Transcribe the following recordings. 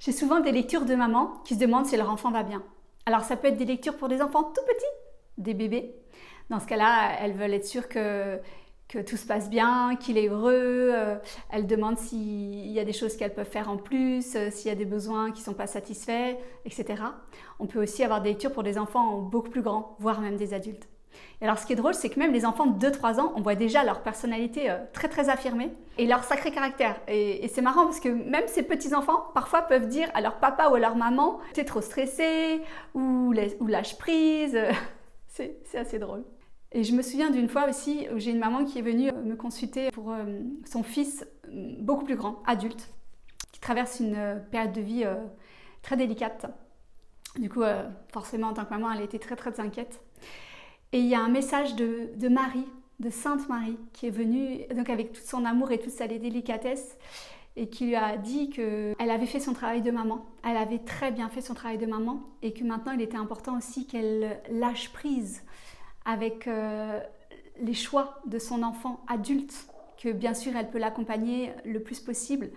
J'ai souvent des lectures de mamans qui se demandent si leur enfant va bien. Alors ça peut être des lectures pour des enfants tout petits, des bébés. Dans ce cas-là, elles veulent être sûres que tout se passe bien, qu'il est heureux. Elles demandent s'il y a des choses qu'elles peuvent faire en plus, s'il y a des besoins qui ne sont pas satisfaits, etc. On peut aussi avoir des lectures pour des enfants beaucoup plus grands, voire même des adultes. Et alors ce qui est drôle, c'est que même les enfants de 2-3 ans, on voit déjà leur personnalité très très affirmée et leur sacré caractère. Et c'est marrant parce que même ces petits-enfants, parfois peuvent dire à leur papa ou à leur maman « t'es trop stressé » ou « lâche prise ». C'est assez drôle. Et je me souviens d'une fois aussi où j'ai une maman qui est venue me consulter pour son fils beaucoup plus grand, adulte, qui traverse une période de vie très délicate. Du coup, forcément en tant que maman, elle était très très inquiète. Et il y a un message de Marie, de Sainte Marie, qui est venue donc avec tout son amour et toute sa délicatesse et qui lui a dit qu'elle avait fait son travail de maman. Elle avait très bien fait son travail de maman et que maintenant il était important aussi qu'elle lâche prise avec les choix de son enfant adulte, que bien sûr elle peut l'accompagner le plus possible,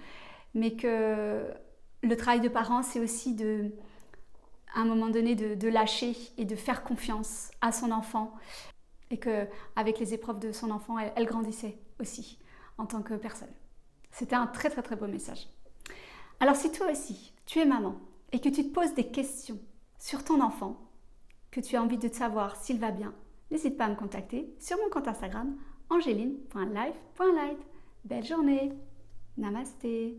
mais que le travail de parent c'est aussi à un moment donné de lâcher et de faire confiance à son enfant et qu'avec les épreuves de son enfant, elle grandissait aussi en tant que personne. C'était un très très très beau message. Alors si toi aussi, tu es maman et que tu te poses des questions sur ton enfant, que tu as envie de savoir s'il va bien, n'hésite pas à me contacter sur mon compte Instagram angeline.life.light. Belle journée, namasté.